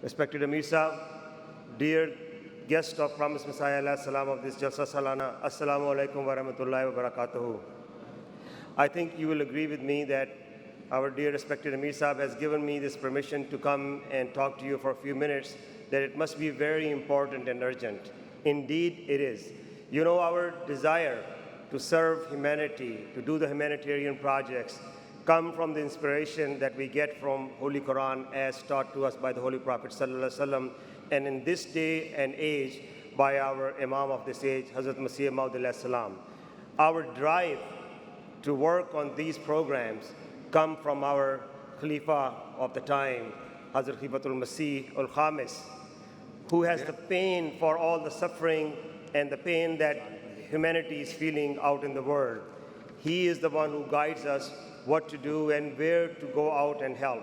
Respected Amir Sahib, dear guest of Promised Messiah alayhi salam of this Jalsa Salana, Assalamu alaikum wa rahmatullahi wa barakatuhu. I think you will agree with me that our dear respected Amir Sahib has given me this permission to come and talk to you for a few minutes, that it must be very important and urgent. Indeed, it is. You know, our desire to serve humanity, to do the humanitarian projects, come from the inspiration that we get from Holy Quran as taught to us by the Holy Prophet ﷺ, and in this day and age by our Imam of this age, Hazrat Masih Maud alayhi salam. Our drive to work on these programs come from our Khalifa of the time, Hazrat Khifatul Masih al-Khamis, who has the pain for all the suffering and the pain that humanity is feeling out in the world. He is the one who guides us what to do and where to go out and help.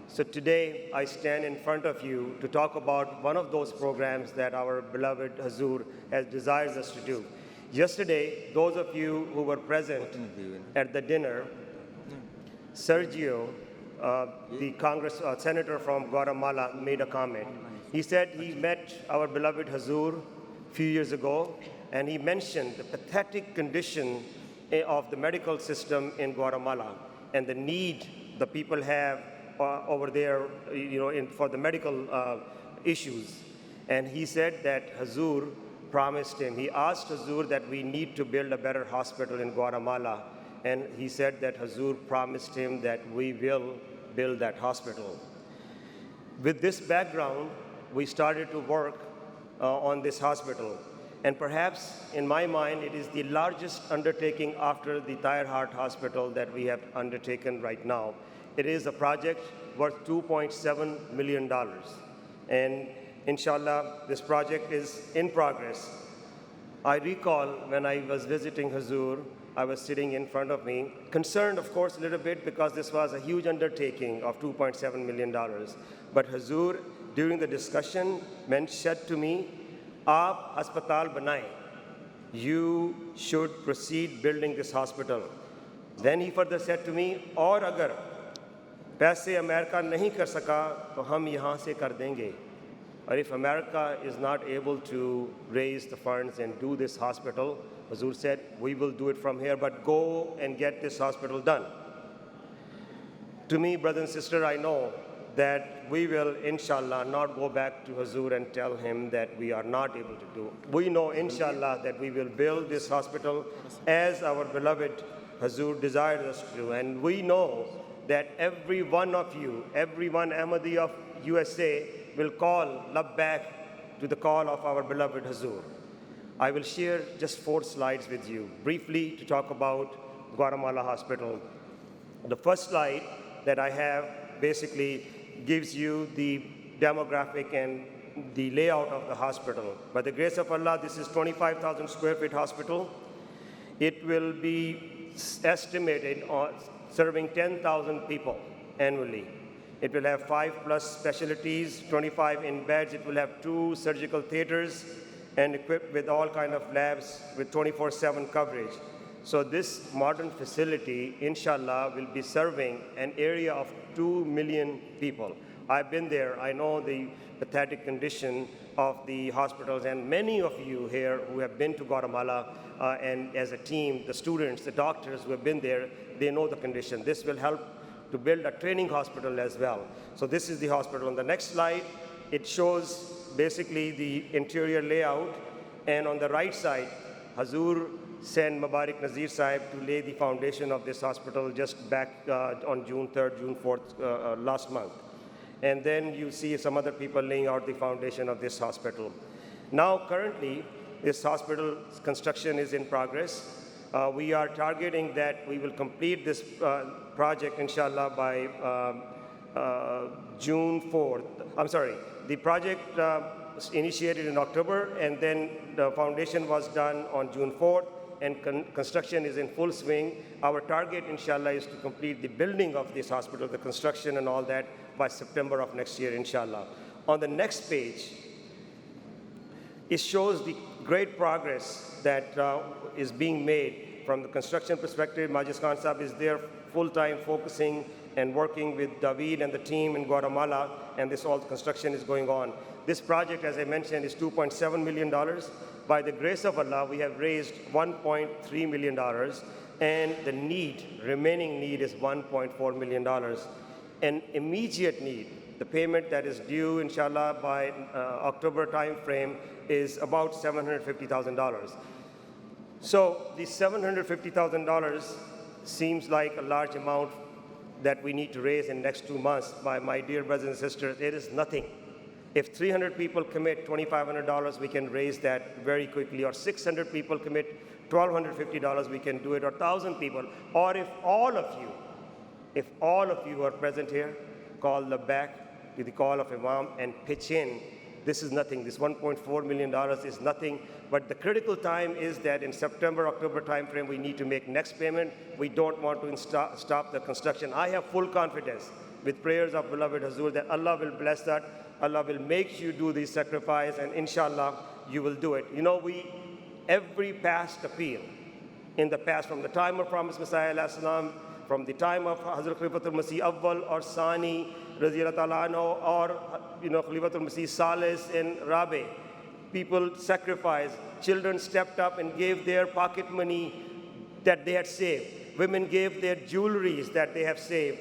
So today, I stand in front of you to talk about one of those programs that our beloved Hazur has desires us to do. Yesterday, those of you who were present at the dinner, Sergio, the Congress senator from Guatemala, made a comment. He said he met our beloved Hazur a few years ago, and he mentioned the pathetic condition of the medical system in Guatemala and the need the people have over there, for the medical issues. And he said that Hazur promised him, he asked Hazur that we need to build a better hospital in Guatemala. And he said that Hazur promised him that we will build that hospital. With this background, we started to work on this hospital. And perhaps, in my mind, it is the largest undertaking after the Thayer Heart Hospital that we have undertaken right now. It is a project worth $2.7 million. And inshallah, this project is in progress. I recall when I was visiting Hazur, I was sitting in front of me, concerned, of course, a little bit because this was a huge undertaking of $2.7 million. But Hazur, during the discussion, said to me, "Aap अस्पताल बनाएं. You should proceed building this hospital." Then he further said to me, "और अगर पैसे America नहीं कर सका तो हम यहाँ से कर देंगे." Or if America is not able to raise the funds and do this hospital, Hazur said, "We will do it from here, but go and get this hospital done." To me, brother and sister, I know that we will, inshallah, not go back to Hazur and tell him that we are not able to do. We know, inshallah, that we will build this hospital as our beloved Hazur desired us to do. And we know that every one of you, every one Ahmadi of USA will call labbaik to the call of our beloved Hazur. I will share just 4 slides with you, briefly to talk about Guatemala Hospital. The first slide that I have basically gives you the demographic and the layout of the hospital. By the grace of Allah, this is 25,000 square feet hospital. It will be estimated on serving 10,000 people annually. It will have 5+ specialties, 25 in beds. It will have 2 surgical theaters and equipped with all kind of labs with 24/7 coverage. So this modern facility, inshallah, will be serving an area of 2 million people. I've been there. I know the pathetic condition of the hospitals, and many of you here who have been to Guatemala and as a team, the students, the doctors who have been there, they know the condition. This will help to build a training hospital as well. So this is the hospital. On the next slide, it shows basically the interior layout, and on the right side, Hazur sent Mubarak Nasir Sahib to lay the foundation of this hospital just back on June 3rd, June 4th, last month. And then you see some other people laying out the foundation of this hospital. Now, currently, this hospital construction is in progress. We are targeting that we will complete this project, inshallah, by June 4th. I'm sorry, the project initiated in October, and then the foundation was done on June 4th, and construction is in full swing. Our target, inshallah, is to complete the building of this hospital, the construction and all that, by September of next year, inshallah. On the next page, it shows the great progress that is being made from the construction perspective. Majid Khan Sahib is there full-time focusing and working with David and the team in Guatemala, and this all construction is going on. This project, as I mentioned, is $2.7 million. By the grace of Allah, we have raised $1.3 million, and the remaining need is $1.4 million. An immediate need, the payment that is due, inshallah, by October time frame is about $750,000. So the $750,000 seems like a large amount that we need to raise in the next 2 months. My dear brothers and sisters, it is nothing. If 300 people commit $2,500, we can raise that very quickly, or 600 people commit $1,250, we can do it, or 1,000 people. Or if all of you who are present here call the back to the call of Imam and pitch in, this is nothing. This $1.4 million is nothing. But the critical time is that in September, October timeframe, we need to make next payment. We don't want to stop the construction. I have full confidence with prayers of beloved Hazur that Allah will bless that. Allah will make you do this sacrifice, and inshallah, you will do it. You know, every past appeal in the past, from the time of Promised Messiah alayhi salam, from the time of Hazrat Khalifatul Masih Awwal or Sani, Radiyallahu ta'ala anhu, or Khalifatul Masih Salis and Rabi, people sacrificed. Children stepped up and gave their pocket money that they had saved. Women gave their jewelries that they have saved.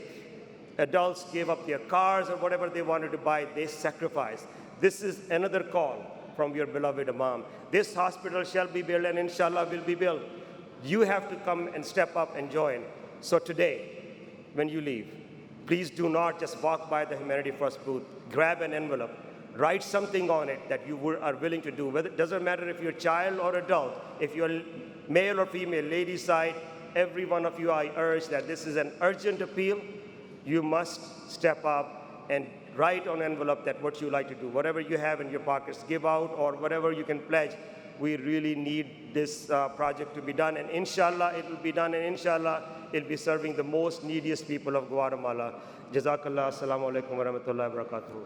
Adults gave up their cars or whatever they wanted to buy. They sacrificed. This is another call from your beloved Imam. This hospital shall be built, and inshallah will be built. You have to come and step up and join. So today, when you leave, please do not just walk by the Humanity First booth. Grab an envelope. Write something on it that you are willing to do. It doesn't matter if you're a child or adult, if you're male or female, ladies' side, every one of you, I urge that this is an urgent appeal. You must step up and write on envelope that what you like to do. Whatever you have in your pockets, give out, or whatever you can pledge. We really need this project to be done, and inshallah it will be done, and inshallah it will be serving the most neediest people of Guatemala. Jazakallah. Assalamu alaikum wa rahmatullahi wa barakatuh.